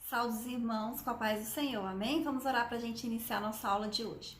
Saúde, irmãos, com a paz do Senhor, amém? Vamos orar para a gente iniciar nossa aula de hoje.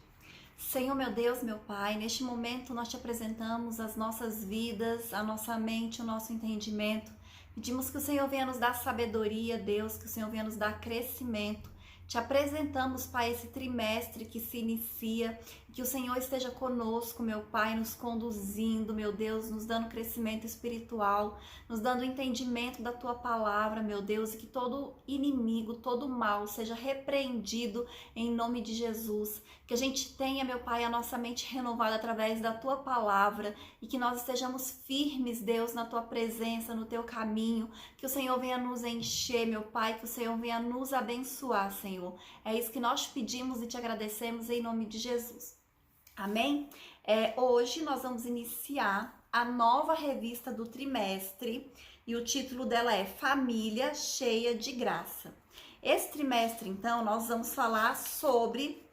Senhor, meu Deus, meu Pai, neste momento nós te apresentamos as nossas vidas, a nossa mente, o nosso entendimento. Pedimos que o Senhor venha nos dar sabedoria, Deus, que o Senhor venha nos dar crescimento. Te apresentamos, Pai, esse trimestre que se inicia, que o Senhor esteja conosco, meu Pai, nos conduzindo, meu Deus, nos dando crescimento espiritual, nos dando entendimento da Tua palavra, meu Deus, e que todo inimigo, todo mal seja repreendido em nome de Jesus. Que a gente tenha, meu Pai, a nossa mente renovada através da Tua palavra e que nós estejamos firmes, Deus, na Tua presença, no Teu caminho, que o Senhor venha nos encher, meu Pai, que o Senhor venha nos abençoar, Senhor. É isso que nós pedimos e te agradecemos em nome de Jesus. Amém? Hoje nós vamos iniciar a nova revista do trimestre e o título dela é Família Cheia de Graça. Esse trimestre, então, nós vamos falar sobre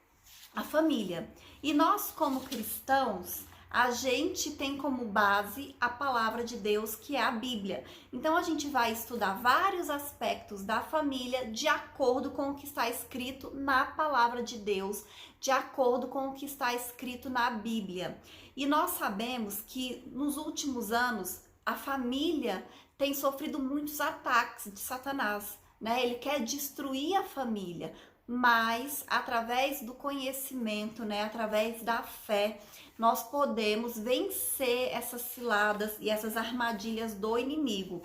a família. E nós, como cristãos, a gente tem como base a palavra de Deus, que é a Bíblia. Então a gente vai estudar vários aspectos da família de acordo com o que está escrito na palavra de Deus, de acordo com o que está escrito na Bíblia. E nós sabemos que nos últimos anos a família tem sofrido muitos ataques de Satanás, né? Ele quer destruir a família, mas através do conhecimento, né, através da fé, nós podemos vencer essas ciladas e essas armadilhas do inimigo.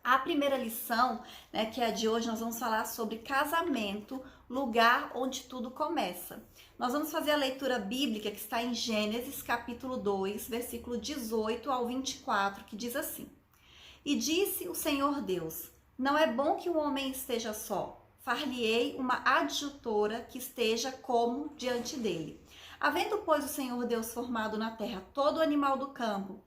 A primeira lição, né, que é a de hoje, nós vamos falar sobre casamento, lugar onde tudo começa. Nós vamos fazer a leitura bíblica que está em Gênesis capítulo 2, versículo 18 ao 24, que diz assim: E disse o Senhor Deus, não é bom que o homem esteja só. Far-lhe-ei uma adjutora que esteja como diante dele. Havendo, pois, o Senhor Deus formado na terra todo animal do campo,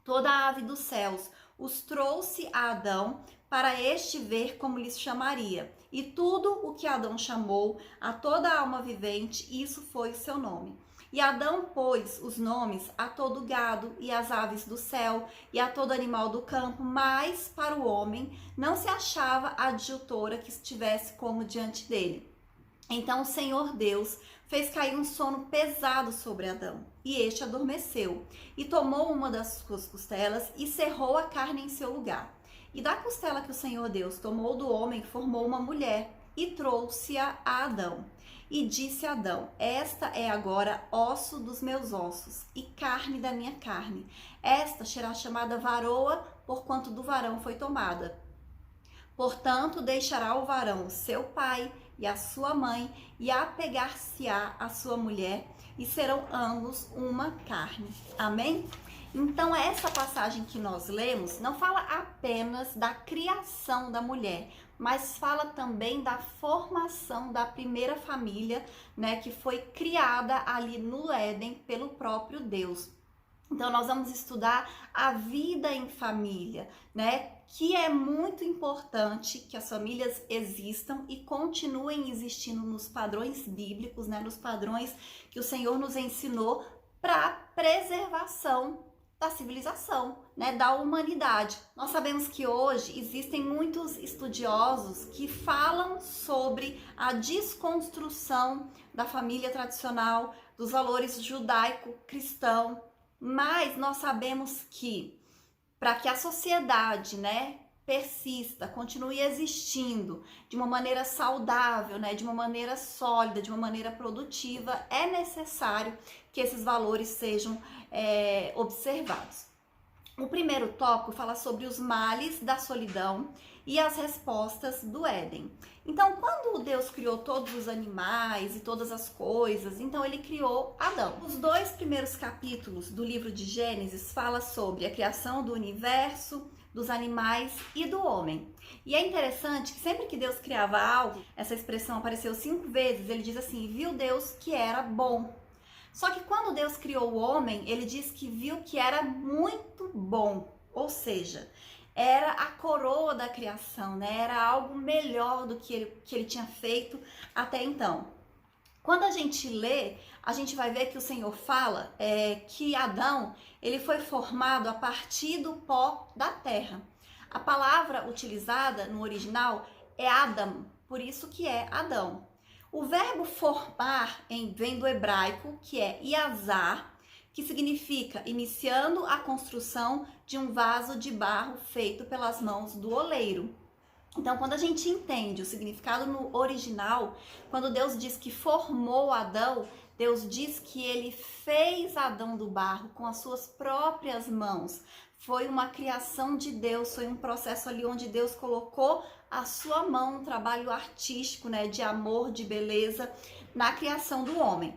toda ave dos céus, os trouxe a Adão para este ver como lhes chamaria. E tudo o que Adão chamou a toda alma vivente, isso foi o seu nome. E Adão pôs os nomes a todo gado e às aves do céu e a todo animal do campo, mas para o homem não se achava adjutora que estivesse como diante dele. Então o Senhor Deus fez cair um sono pesado sobre Adão, e este adormeceu, e tomou uma das suas costelas e cerrou a carne em seu lugar. E da costela que o Senhor Deus tomou do homem, formou uma mulher, e trouxe-a a Adão. E disse Adão, esta é agora osso dos meus ossos e carne da minha carne. Esta será chamada varoa, porquanto do varão foi tomada. Portanto, deixará o varão seu pai e a sua mãe, e apegar-se-á a sua mulher, e serão ambos uma carne. Amém? Então, essa passagem que nós lemos não fala apenas da criação da mulher, mas fala também da formação da primeira família, né, que foi criada ali no Éden pelo próprio Deus. Então, nós vamos estudar a vida em família, né, que é muito importante que as famílias existam e continuem existindo nos padrões bíblicos, né, nos padrões que o Senhor nos ensinou para preservação da civilização, né, da humanidade. Nós sabemos que hoje existem muitos estudiosos que falam sobre a desconstrução da família tradicional, dos valores judaico-cristão, mas nós sabemos que para que a sociedade, né, persista, continue existindo de uma maneira saudável, né, de uma maneira sólida, de uma maneira produtiva, é necessário que esses valores sejam observados. O primeiro tópico fala sobre os males da solidão e as respostas do Éden. Então, quando Deus criou todos os animais e todas as coisas, então ele criou Adão. Os 2 primeiros capítulos do livro de Gênesis fala sobre a criação do universo, dos animais e do homem. E é interessante que sempre que Deus criava algo, essa expressão apareceu 5 vezes, ele diz assim, viu Deus que era bom. Só que quando Deus criou o homem, ele diz que viu que era muito bom, ou seja, era a coroa da criação, né? Era algo melhor do que ele tinha feito até então. Quando a gente lê, a gente vai ver que o Senhor fala que Adão ele foi formado a partir do pó da terra. A palavra utilizada no original é Adam, por isso que é Adão. O verbo formar vem do hebraico, que é iazar, que significa iniciando a construção de um vaso de barro feito pelas mãos do oleiro. Então, quando a gente entende o significado no original, quando Deus diz que formou Adão, Deus diz que ele fez Adão do barro com as suas próprias mãos. Foi uma criação de Deus, foi um processo ali onde Deus colocou a sua mão, um trabalho artístico, né, de amor, de beleza, na criação do homem.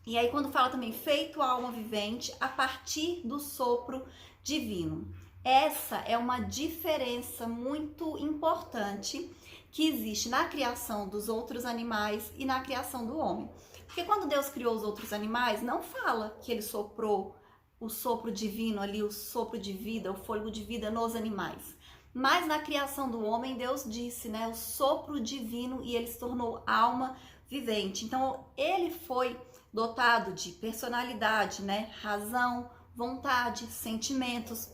E aí quando fala também feito alma vivente a partir do sopro divino. Essa é uma diferença muito importante que existe na criação dos outros animais e na criação do homem. Porque quando Deus criou os outros animais, não fala que ele soprou o sopro divino ali, o sopro de vida, o fôlego de vida nos animais. Mas na criação do homem, Deus disse, né, o sopro divino, e ele se tornou alma vivente. Então, ele foi dotado de personalidade, né, razão, vontade, sentimentos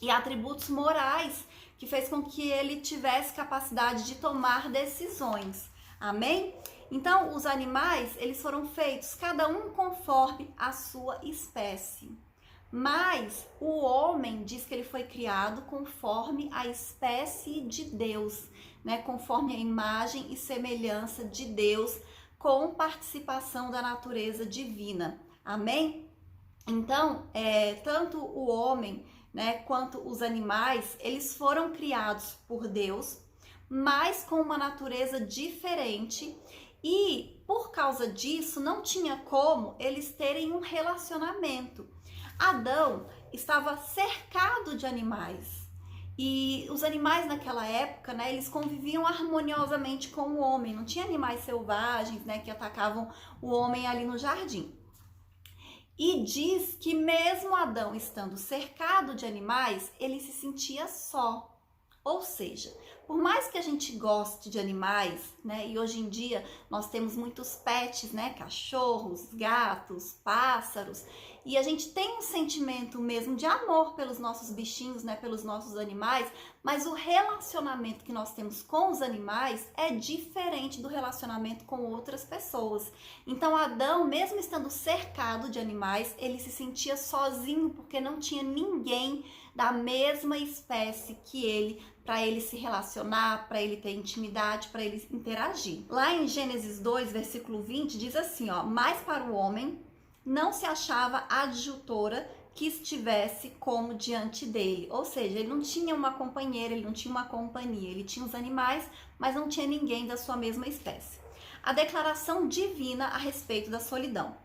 e atributos morais que fez com que ele tivesse capacidade de tomar decisões. Amém? Então, os animais, eles foram feitos, cada um conforme a sua espécie. Mas o homem diz que ele foi criado conforme a espécie de Deus, né? Conforme a imagem e semelhança de Deus, com participação da natureza divina. Amém? Então, tanto o homem, né, quanto os animais, eles foram criados por Deus, mas com uma natureza diferente, e por causa disso não tinha como eles terem um relacionamento. Adão estava cercado de animais, e os animais naquela época, né, eles conviviam harmoniosamente com o homem. Não tinha animais selvagens, né, que atacavam o homem ali no jardim. E diz que mesmo Adão estando cercado de animais, ele se sentia só. Ou seja, por mais que a gente goste de animais, né, e hoje em dia nós temos muitos pets, né, cachorros, gatos, pássaros, e a gente tem um sentimento mesmo de amor pelos nossos bichinhos, né, pelos nossos animais, mas o relacionamento que nós temos com os animais é diferente do relacionamento com outras pessoas. Então Adão, mesmo estando cercado de animais, ele se sentia sozinho porque não tinha ninguém da mesma espécie que ele, para ele se relacionar, para ele ter intimidade, para ele interagir. Lá em Gênesis 2, versículo 20, diz assim, ó: mas para o homem não se achava adjutora que estivesse como diante dele. Ou seja, ele não tinha uma companheira, ele não tinha uma companhia, ele tinha os animais, mas não tinha ninguém da sua mesma espécie. A declaração divina a respeito da solidão.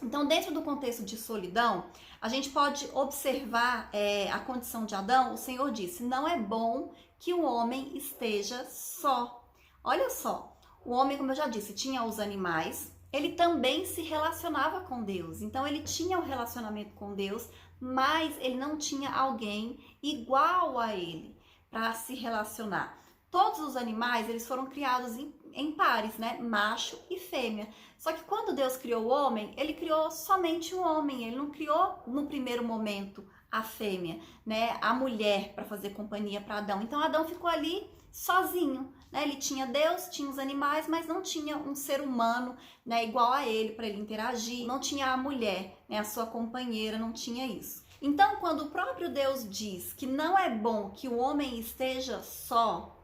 Então, dentro do contexto de solidão, a gente pode observar a condição de Adão. O Senhor disse, não é bom que o homem esteja só. Olha só, o homem, como eu já disse, tinha os animais, ele também se relacionava com Deus. Então, ele tinha um relacionamento com Deus, mas ele não tinha alguém igual a ele para se relacionar. Todos os animais, eles foram criados em pares, né? Macho e fêmea. Só que quando Deus criou o homem, ele criou somente o homem. Ele não criou no primeiro momento a fêmea, né? A mulher para fazer companhia para Adão. Então Adão ficou ali sozinho, né? Ele tinha Deus, tinha os animais, mas não tinha um ser humano, né, igual a ele para ele interagir. Não tinha a mulher, né, a sua companheira, não tinha isso. Então, quando o próprio Deus diz que não é bom que o homem esteja só,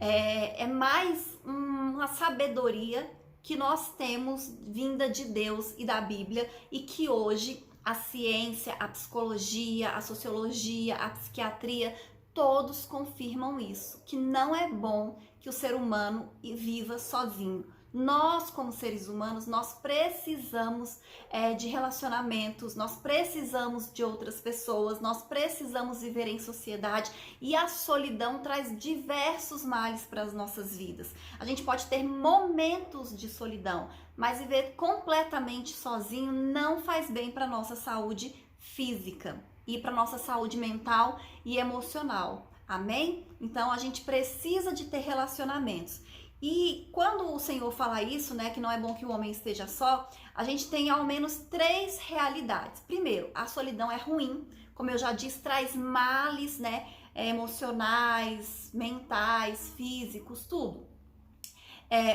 é mais uma sabedoria que nós temos vinda de Deus e da Bíblia, e que hoje a ciência, a psicologia, a sociologia, a psiquiatria, todos confirmam isso, que não é bom que o ser humano viva sozinho. Nós, como seres humanos, nós precisamos de relacionamentos, nós precisamos de outras pessoas, nós precisamos viver em sociedade, e a solidão traz diversos males para as nossas vidas. A gente pode ter momentos de solidão, mas viver completamente sozinho não faz bem para a nossa saúde física e para a nossa saúde mental e emocional. Amém? Então a gente precisa de ter relacionamentos. E quando o Senhor fala isso, né, que não é bom que o homem esteja só, a gente tem ao menos 3 realidades. Primeiro, a solidão é ruim, como eu já disse, traz males, né, emocionais, mentais, físicos, tudo.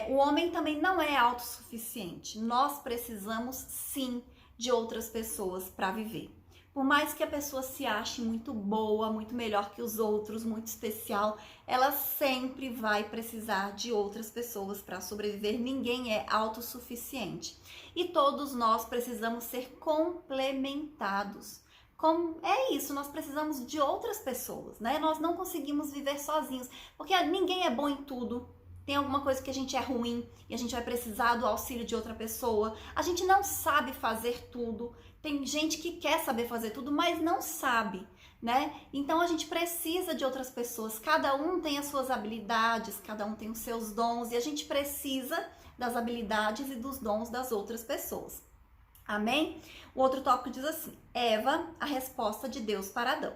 O homem também não é autossuficiente. Nós precisamos sim de outras pessoas para viver. Por mais que a pessoa se ache muito boa, muito melhor que os outros, muito especial, ela sempre vai precisar de outras pessoas para sobreviver. Ninguém é autossuficiente. E todos nós precisamos ser complementados. É isso, nós precisamos de outras pessoas, né? Nós não conseguimos viver sozinhos, porque ninguém é bom em tudo. Tem alguma coisa que a gente é ruim e a gente vai precisar do auxílio de outra pessoa. A gente não sabe fazer tudo. Tem gente que quer saber fazer tudo, mas não sabe, né? Então a gente precisa de outras pessoas. Cada um tem as suas habilidades, cada um tem os seus dons e a gente precisa das habilidades e dos dons das outras pessoas. Amém? O outro tópico diz assim: Eva, a resposta de Deus para Adão.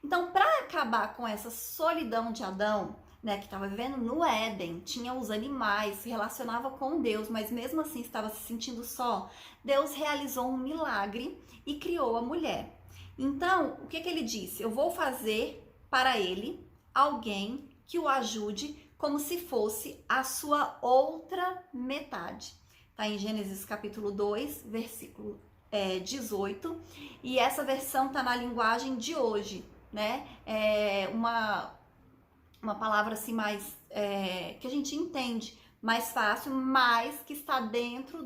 Então, para acabar com essa solidão de Adão, né, que estava vivendo no Éden, tinha os animais, se relacionava com Deus, mas mesmo assim estava se sentindo só, Deus realizou um milagre e criou a mulher. Então, o que ele disse? Eu vou fazer para ele alguém que o ajude como se fosse a sua outra metade. Está em Gênesis capítulo 2, versículo 18, e essa versão está na linguagem de hoje, né? Uma palavra assim mais que a gente entende mais fácil, mas que está dentro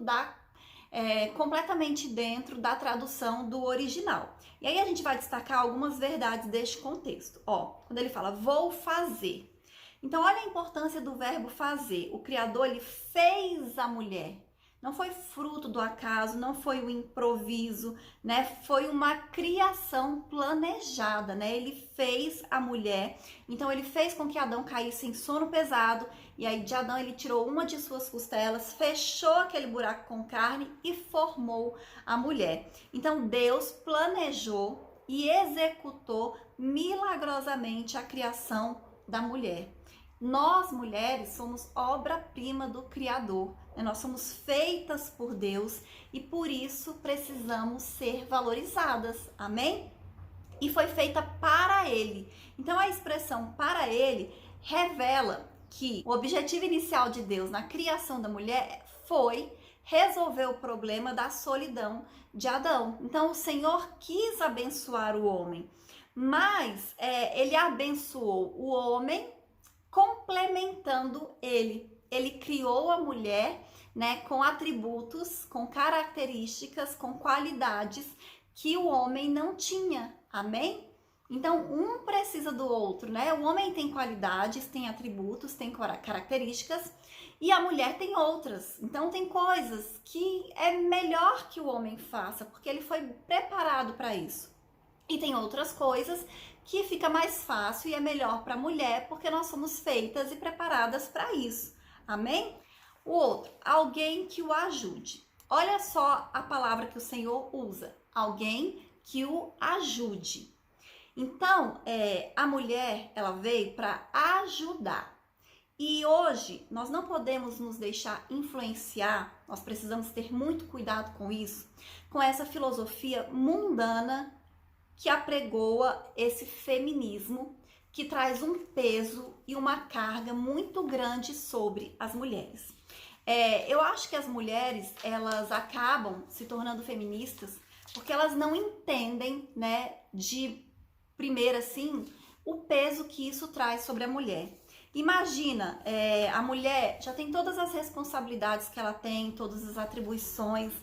completamente dentro da tradução do original. E aí a gente vai destacar algumas verdades deste contexto. Quando ele fala vou fazer. Então olha a importância do verbo fazer. O Criador, ele fez a mulher. Não foi fruto do acaso, não foi o improviso, né? Foi uma criação planejada, né? Ele fez a mulher, então ele fez com que Adão caísse em sono pesado, e aí de Adão ele tirou uma de suas costelas, fechou aquele buraco com carne e formou a mulher. Então Deus planejou e executou milagrosamente a criação da mulher. Nós, mulheres, somos obra-prima do Criador, né? Nós somos feitas por Deus e por isso precisamos ser valorizadas, amém? E foi feita para Ele. Então a expressão para Ele revela que o objetivo inicial de Deus na criação da mulher foi resolver o problema da solidão de Adão. Então o Senhor quis abençoar o homem, mas Ele abençoou o homem complementando ele. Ele criou a mulher, né, com atributos, com características, com qualidades que o homem não tinha. Amém? Então, um precisa do outro, né? O homem tem qualidades, tem atributos, tem características e a mulher tem outras. Então, tem coisas que é melhor que o homem faça, porque ele foi preparado para isso. E tem outras coisas que fica mais fácil e é melhor para a mulher, porque nós somos feitas e preparadas para isso. Amém? O outro, alguém que o ajude. Olha só a palavra que o Senhor usa. Alguém que o ajude. Então, a mulher, ela veio para ajudar. E hoje, nós não podemos nos deixar influenciar, nós precisamos ter muito cuidado com isso, com essa filosofia mundana que apregoa esse feminismo que traz um peso e uma carga muito grande sobre as mulheres. Eu acho que as mulheres, elas acabam se tornando feministas porque elas não entendem, né, de primeira assim, o peso que isso traz sobre a mulher. Imagina, a mulher já tem todas as responsabilidades que ela tem, todas as atribuições,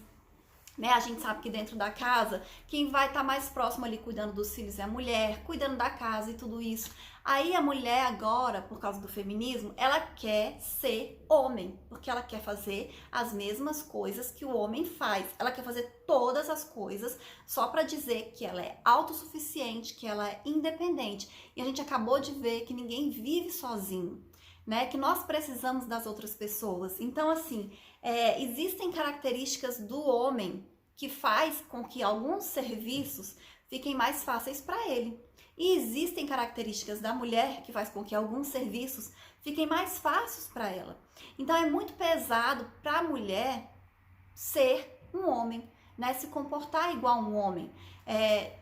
né? A gente sabe que dentro da casa, quem vai estar mais próximo ali cuidando dos filhos é a mulher, cuidando da casa e tudo isso. Aí a mulher agora, por causa do feminismo, ela quer ser homem, porque ela quer fazer as mesmas coisas que o homem faz. Ela quer fazer todas as coisas só para dizer que ela é autossuficiente, que ela é independente. E a gente acabou de ver que ninguém vive sozinho, né? Que nós precisamos das outras pessoas. Então, assim, existem características do homem que faz com que alguns serviços fiquem mais fáceis para ele. E existem características da mulher que faz com que alguns serviços fiquem mais fáceis para ela. Então é muito pesado para a mulher ser um homem, né? Se comportar igual um homem,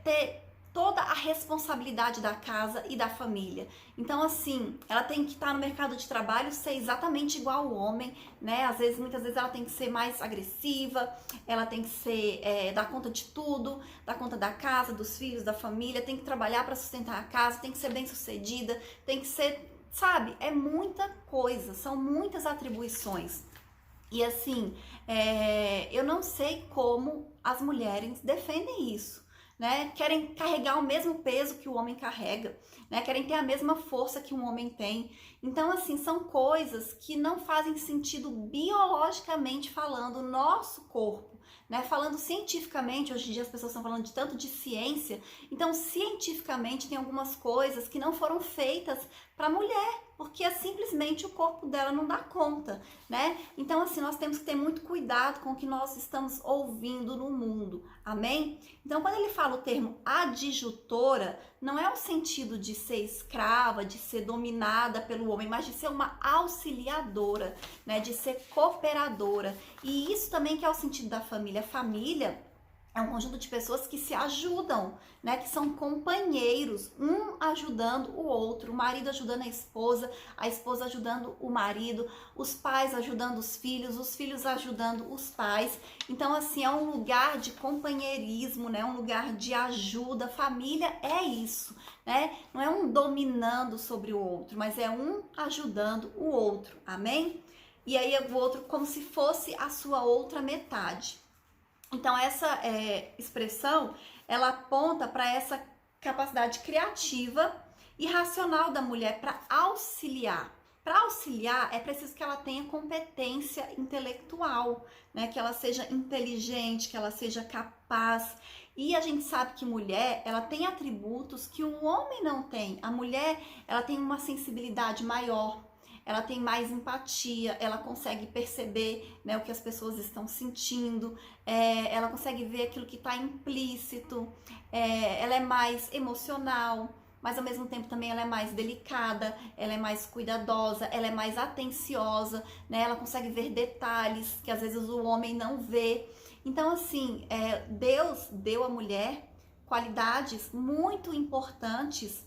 ter toda a responsabilidade da casa e da família. Então, assim, ela tem que estar no mercado de trabalho, ser exatamente igual ao homem, né? Às vezes, muitas vezes ela tem que ser mais agressiva, ela tem que ser, dar conta de tudo, dar conta da casa, dos filhos, da família, tem que trabalhar para sustentar a casa, tem que ser bem-sucedida, tem que ser, sabe? É muita coisa, são muitas atribuições. E assim, eu não sei como as mulheres defendem isso, né? Querem carregar o mesmo peso que o homem carrega, né? Querem ter a mesma força que um homem tem. Então, assim, são coisas que não fazem sentido biologicamente falando, o nosso corpo, né? Falando cientificamente, hoje em dia as pessoas estão falando de tanto de ciência, então cientificamente tem algumas coisas que não foram feitas para a mulher, porque simplesmente o corpo dela não dá conta, né? Então, assim, nós temos que ter muito cuidado com o que nós estamos ouvindo no mundo, amém? Então, quando ele fala o termo adjutora, não é o sentido de ser escrava, de ser dominada pelo homem, mas de ser uma auxiliadora, né? De ser cooperadora. E isso também que é o sentido da família. Família é um conjunto de pessoas que se ajudam, né? Que são companheiros, um ajudando o outro, o marido ajudando a esposa ajudando o marido, os pais ajudando os filhos ajudando os pais. Então, assim, é um lugar de companheirismo, né? Um lugar de ajuda. Família é isso, né? Não é um dominando sobre o outro, mas é um ajudando o outro, amém? E aí o outro como se fosse a sua outra metade. Então, essa expressão, ela aponta para essa capacidade criativa e racional da mulher para auxiliar. Para auxiliar, é preciso que ela tenha competência intelectual, né? Que ela seja inteligente, que ela seja capaz. E a gente sabe que mulher, ela tem atributos que o homem não tem. A mulher, ela tem uma sensibilidade maior, ela tem mais empatia, ela consegue perceber, né, o que as pessoas estão sentindo, ela consegue ver aquilo que está implícito, ela é mais emocional, mas ao mesmo tempo também ela é mais delicada, ela é mais cuidadosa, ela é mais atenciosa, né, ela consegue ver detalhes que às vezes o homem não vê. Então, assim, Deus deu à mulher qualidades muito importantes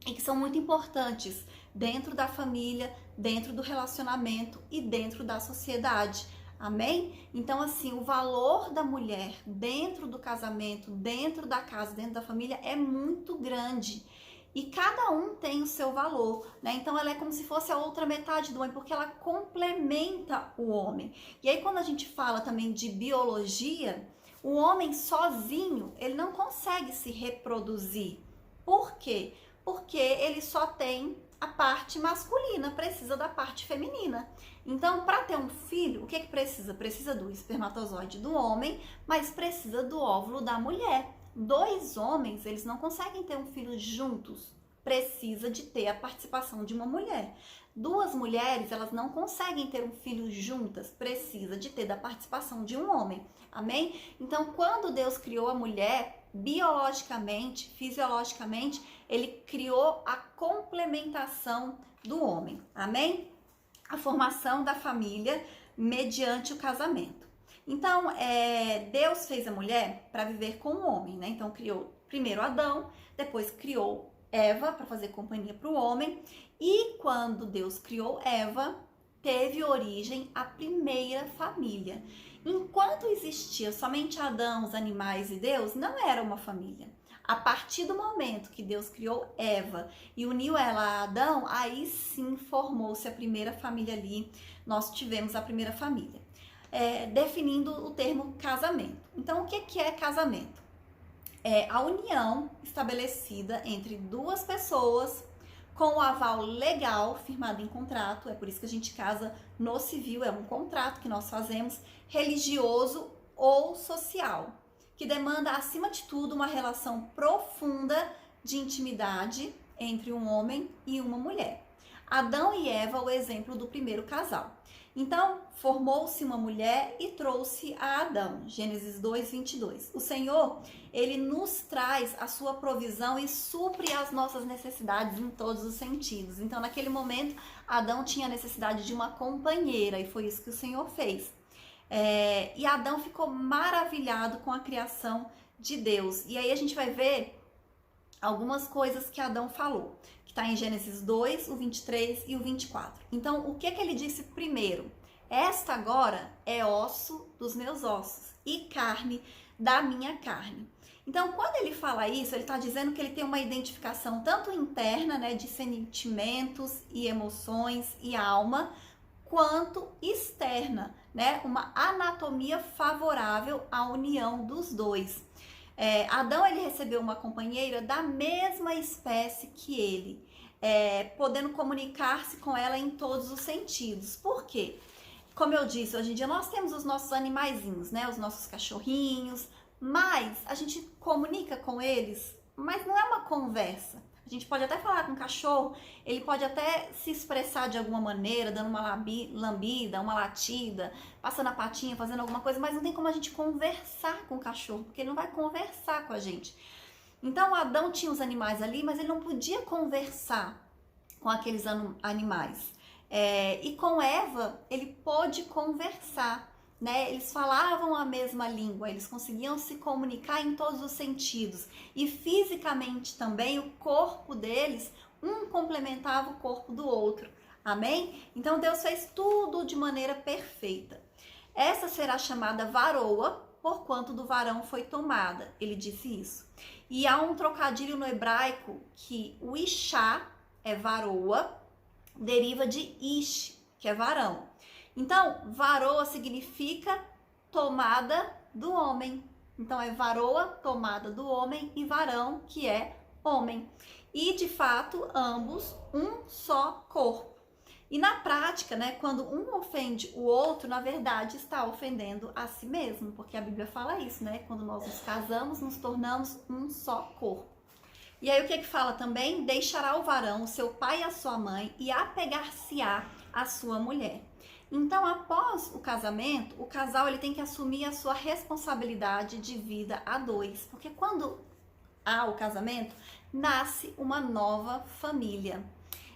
e que são muito importantes dentro da família, dentro do relacionamento e dentro da sociedade. Amém? Então, assim, o valor da mulher dentro do casamento, dentro da casa, dentro da família é muito grande. E cada um tem o seu valor, né? Então, ela é como se fosse a outra metade do homem, porque ela complementa o homem. E aí, quando a gente fala também de biologia, o homem sozinho, ele não consegue se reproduzir. Por quê? Porque ele só tem a parte masculina, precisa da parte feminina. Então, para ter um filho, o que precisa? Precisa do espermatozoide do homem, mas precisa do óvulo da mulher. Dois homens, eles não conseguem ter um filho juntos. Precisa de ter a participação de uma mulher. Duas mulheres, elas não conseguem ter um filho juntas. Precisa de ter da participação de um homem. Amém? Então, quando Deus criou a mulher, biologicamente, fisiologicamente, ele criou a complementação do homem, amém? A formação da família mediante o casamento. Então, Deus fez a mulher para viver com o homem, né? Então, criou primeiro Adão, depois criou Eva para fazer companhia para o homem, e quando Deus criou Eva, teve origem a primeira família. Enquanto existia somente Adão, os animais e Deus, não era uma família. A partir do momento que Deus criou Eva e uniu ela a Adão, aí sim formou-se a primeira família ali, nós tivemos a primeira família. Definindo o termo casamento. Então, o que é casamento? É a união estabelecida entre duas pessoas com o aval legal firmado em contrato, é por isso que a gente casa no civil, é um contrato que nós fazemos, religioso ou social, que demanda, acima de tudo, uma relação profunda de intimidade entre um homem e uma mulher. Adão e Eva, o exemplo do primeiro casal. Então, formou-se uma mulher e trouxe a Adão. Gênesis 2, 22. O Senhor, ele nos traz a sua provisão e supre as nossas necessidades em todos os sentidos. Então, naquele momento, Adão tinha necessidade de uma companheira e foi isso que o Senhor fez. E Adão ficou maravilhado com a criação de Deus. E aí a gente vai ver algumas coisas que Adão falou, que está em Gênesis 2, o 23 e o 24. Então, o que ele disse primeiro? Esta agora é osso dos meus ossos e carne da minha carne. Então, quando ele fala isso, ele está dizendo que ele tem uma identificação tanto interna, né, de sentimentos e emoções e alma, quanto externa, né, uma anatomia favorável à união dos dois. Adão, ele recebeu uma companheira da mesma espécie que ele, podendo comunicar-se com ela em todos os sentidos. Por quê? Como eu disse, hoje em dia nós temos os nossos animaizinhos, né? Os nossos cachorrinhos, mas a gente comunica com eles, mas não é uma conversa. A gente pode até falar com o cachorro, ele pode até se expressar de alguma maneira, dando uma lambida, uma latida, passando a patinha, fazendo alguma coisa, mas não tem como a gente conversar com o cachorro, porque ele não vai conversar com a gente. Então, Adão tinha os animais ali, mas ele não podia conversar com aqueles animais. E com Eva, ele pôde conversar, né? Eles falavam a mesma língua, eles conseguiam se comunicar em todos os sentidos. E fisicamente também, o corpo deles, um complementava o corpo do outro. Amém? Então, Deus fez tudo de maneira perfeita. Essa será chamada varoa, porquanto do varão foi tomada. Ele disse isso. E há um trocadilho no hebraico que o Ishá é varoa, deriva de Ish, que é varão. Então, varoa significa tomada do homem. Então, é varoa, tomada do homem, e varão, que é homem. E, de fato, ambos um só corpo. E na prática, né, quando um ofende o outro, na verdade está ofendendo a si mesmo, porque a Bíblia fala isso, né? Quando nós nos casamos, nos tornamos um só corpo. E aí o que fala também? Deixará o varão o seu pai e a sua mãe e apegar-se-á à sua mulher. Então, após o casamento, o casal ele tem que assumir a sua responsabilidade de vida a dois, porque quando há o casamento, nasce uma nova família.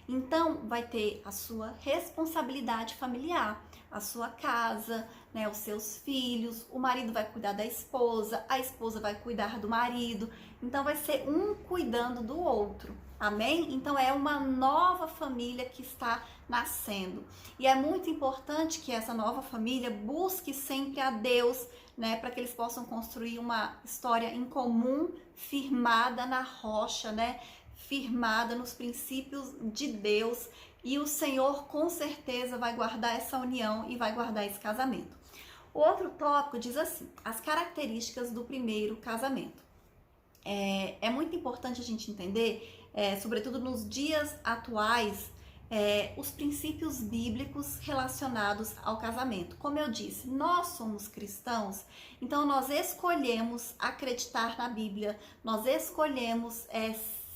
Então, vai ter a sua responsabilidade familiar, a sua casa, né, os seus filhos, o marido vai cuidar da esposa, a esposa vai cuidar do marido. Então, vai ser um cuidando do outro. Amém? Então, é uma nova família que está nascendo. E é muito importante que essa nova família busque sempre a Deus, né, para que eles possam construir uma história em comum, firmada na rocha, né? Firmada nos princípios de Deus, e o Senhor com certeza vai guardar essa união e vai guardar esse casamento. O outro tópico diz assim: as características do primeiro casamento. É muito importante a gente entender, sobretudo nos dias atuais, os princípios bíblicos relacionados ao casamento. Como eu disse, nós somos cristãos, então nós escolhemos acreditar na Bíblia, nós escolhemos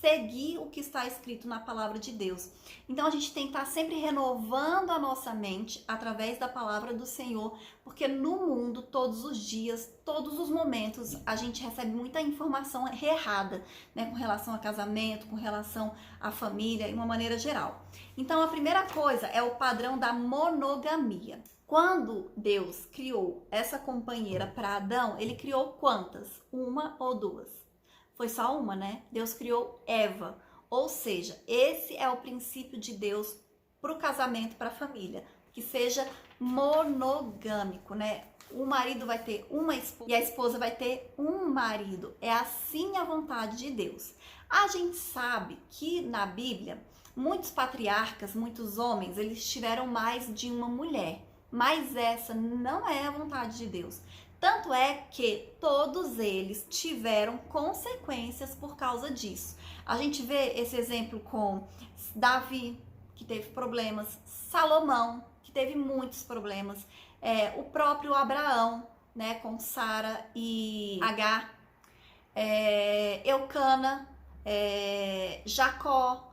seguir o que está escrito na palavra de Deus. Então a gente tem que estar sempre renovando a nossa mente através da palavra do Senhor, porque no mundo, todos os dias, todos os momentos, a gente recebe muita informação errada, né, com relação a casamento, com relação à família, de uma maneira geral. Então a primeira coisa é o padrão da monogamia. Quando Deus criou essa companheira para Adão, ele criou quantas? Uma ou duas? Foi só uma, né? Deus criou Eva. Ou seja, esse é o princípio de Deus para o casamento, para a família. Que seja monogâmico, né? O marido vai ter uma esposa e a esposa vai ter um marido. É assim a vontade de Deus. A gente sabe que na Bíblia, muitos patriarcas, muitos homens, eles tiveram mais de uma mulher. Mas essa não é a vontade de Deus. Tanto é que todos eles tiveram consequências por causa disso. A gente vê esse exemplo com Davi, que teve problemas, Salomão, que teve muitos problemas, o próprio Abraão, né, com Sara e Agar, Eucana, Jacó.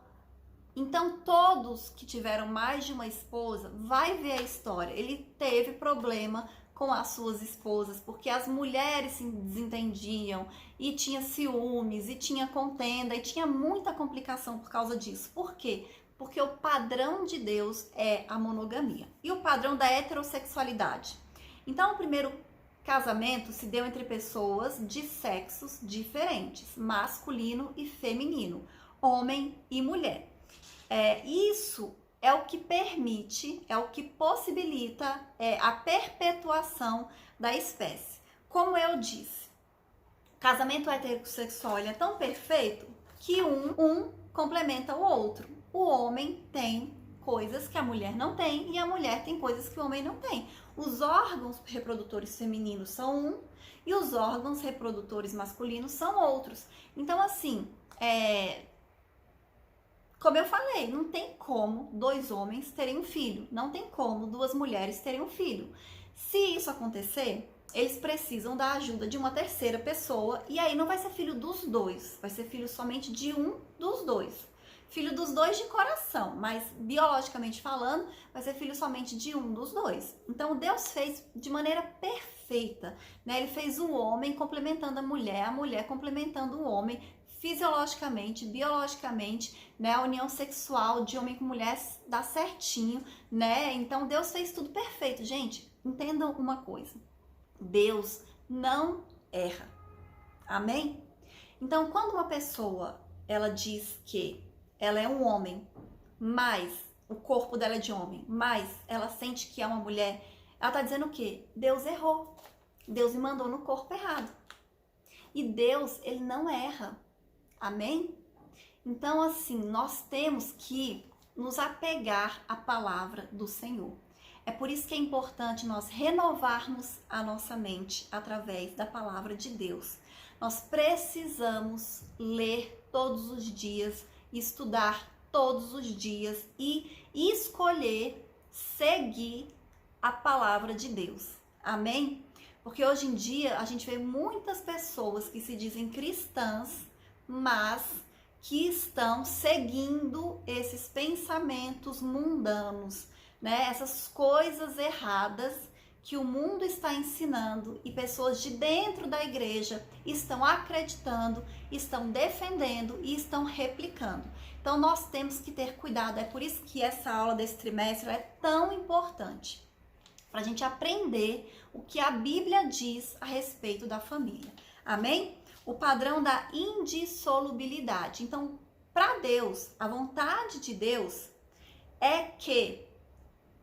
Então, todos que tiveram mais de uma esposa, vai ver a história, ele teve problema com as suas esposas, porque as mulheres se desentendiam e tinha ciúmes, e tinha contenda, e tinha muita complicação por causa disso. Por quê? Porque o padrão de Deus é a monogamia. E o padrão da heterossexualidade. Então, o primeiro casamento se deu entre pessoas de sexos diferentes, masculino e feminino, homem e mulher. Isso é o que permite, é o que possibilita a perpetuação da espécie. Como eu disse, casamento heterossexual é tão perfeito que um complementa o outro. O homem tem coisas que a mulher não tem e a mulher tem coisas que o homem não tem. Os órgãos reprodutores femininos são um e os órgãos reprodutores masculinos são outros. Então, assim, como eu falei, não tem como 2 homens terem um filho, não tem como 2 mulheres terem um filho. Se isso acontecer, eles precisam da ajuda de uma terceira pessoa e aí não vai ser filho dos 2, vai ser filho somente de um dos 2. Filho dos 2 de coração, mas biologicamente falando, vai ser filho somente de um dos 2. Então, Deus fez de maneira perfeita, né? Ele fez o homem complementando a mulher complementando o homem, fisiologicamente, biologicamente, né? A união sexual de homem com mulher dá certinho, né? Então, Deus fez tudo perfeito. Gente, entendam uma coisa. Deus não erra. Amém? Então, quando uma pessoa, ela diz que ela é um homem, mas o corpo dela é de homem, mas ela sente que é uma mulher, ela tá dizendo o quê? Deus errou. Deus me mandou no corpo errado. E Deus, ele não erra. Amém? Então, assim, nós temos que nos apegar à palavra do Senhor. É por isso que é importante nós renovarmos a nossa mente através da palavra de Deus. Nós precisamos ler todos os dias, estudar todos os dias e escolher seguir a palavra de Deus. Amém? Porque hoje em dia a gente vê muitas pessoas que se dizem cristãs, mas que estão seguindo esses pensamentos mundanos, né? Essas coisas erradas que o mundo está ensinando e pessoas de dentro da igreja estão acreditando, estão defendendo e estão replicando. Então nós temos que ter cuidado, é por isso que essa aula desse trimestre é tão importante, para a gente aprender o que a Bíblia diz a respeito da família. Amém? O padrão da indissolubilidade. Então, para Deus, a vontade de Deus é que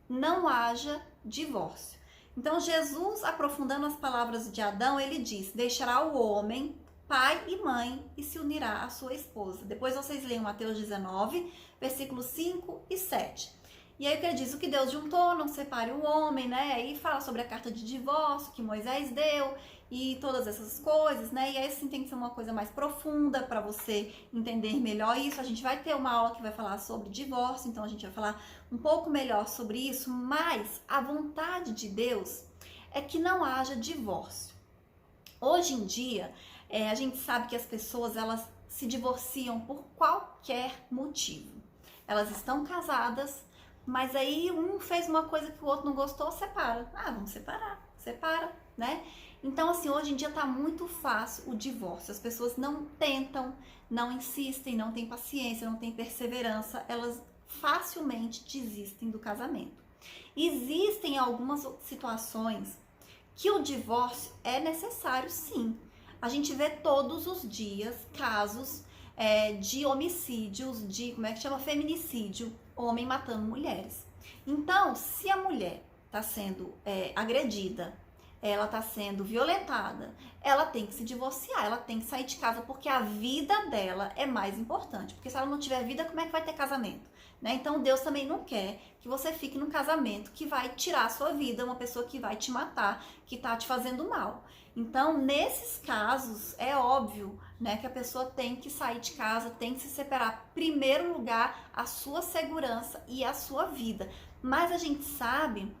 não haja divórcio. Então, Jesus, aprofundando as palavras de Adão, ele diz: deixará o homem pai e mãe e se unirá à sua esposa. Depois vocês leiam Mateus 19, versículos 5 e 7. E aí o que ele diz? O que Deus juntou, não separe o homem, né? Aí fala sobre a carta de divórcio que Moisés deu e todas essas coisas, né? E aí assim tem que ser uma coisa mais profunda para você entender melhor isso. A gente vai ter uma aula que vai falar sobre divórcio, então a gente vai falar um pouco melhor sobre isso, mas a vontade de Deus é que não haja divórcio. Hoje em dia, a gente sabe que as pessoas, elas se divorciam por qualquer motivo. Elas estão casadas, mas aí um fez uma coisa que o outro não gostou, separa. Ah, vamos separar, separa, né? Então, assim, hoje em dia tá muito fácil o divórcio. As pessoas não tentam, não insistem, não têm paciência, não têm perseverança. Elas facilmente desistem do casamento. Existem algumas situações que o divórcio é necessário, sim. A gente vê todos os dias casos de homicídios, de, feminicídio, homem matando mulheres. Então, se a mulher está sendo agredida, ela está sendo violentada, ela tem que se divorciar, ela tem que sair de casa, porque a vida dela é mais importante. Porque se ela não tiver vida, como é que vai ter casamento? Né? Então, Deus também não quer que você fique num casamento que vai tirar a sua vida, uma pessoa que vai te matar, que está te fazendo mal. Então, nesses casos, é óbvio, né, que a pessoa tem que sair de casa, tem que se separar. Primeiro lugar, a sua segurança e a sua vida. Mas a gente sabe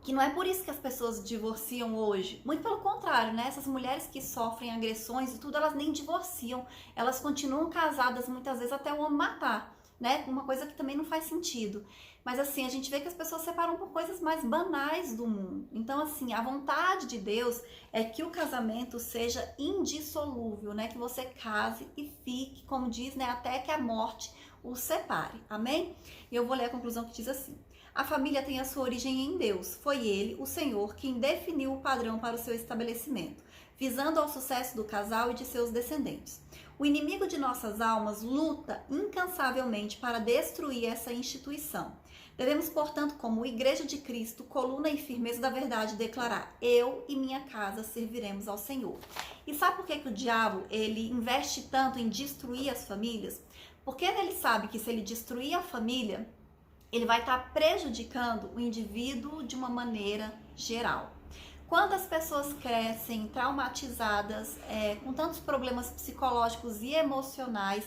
que não é por isso que as pessoas divorciam hoje. Muito pelo contrário, né? Essas mulheres que sofrem agressões e tudo, elas nem divorciam. Elas continuam casadas muitas vezes até o homem matar, né? Uma coisa que também não faz sentido. Mas assim, a gente vê que as pessoas separam por coisas mais banais do mundo. Então assim, a vontade de Deus é que o casamento seja indissolúvel, né? Que você case e fique, como diz, né? Até que a morte os separe, amém? E eu vou ler a conclusão que diz assim: a família tem a sua origem em Deus. Foi Ele, o Senhor, quem definiu o padrão para o seu estabelecimento, visando ao sucesso do casal e de seus descendentes. O inimigo de nossas almas luta incansavelmente para destruir essa instituição. Devemos, portanto, como Igreja de Cristo, coluna e firmeza da verdade, declarar: eu e minha casa serviremos ao Senhor. E sabe por que o diabo ele investe tanto em destruir as famílias? Porque ele sabe que se ele destruir a família, ele vai estar prejudicando o indivíduo de uma maneira geral. Quando as pessoas crescem traumatizadas, com tantos problemas psicológicos e emocionais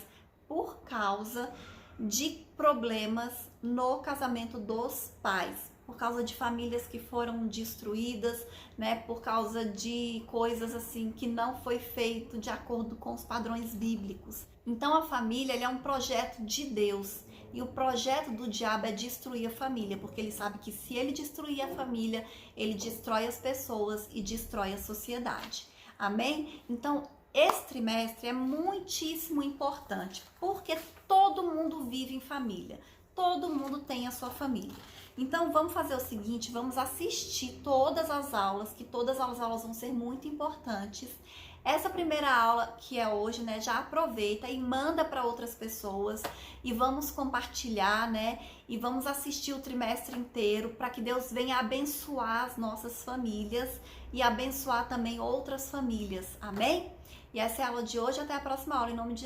por causa de problemas no casamento dos pais, por causa de famílias que foram destruídas, né, por causa de coisas assim que não foi feito de acordo com os padrões bíblicos. Então a família é um projeto de Deus. E o projeto do diabo é destruir a família, porque ele sabe que se ele destruir a família, ele destrói as pessoas e destrói a sociedade. Amém? Então, esse trimestre é muitíssimo importante, porque todo mundo vive em família, todo mundo tem a sua família. Então, vamos fazer o seguinte, vamos assistir todas as aulas, que todas as aulas vão ser muito importantes. Essa primeira aula que é hoje, né, já aproveita e manda para outras pessoas e vamos compartilhar, né, e vamos assistir o trimestre inteiro para que Deus venha abençoar as nossas famílias e abençoar também outras famílias, amém? E essa é a aula de hoje, até a próxima aula, em nome de Jesus.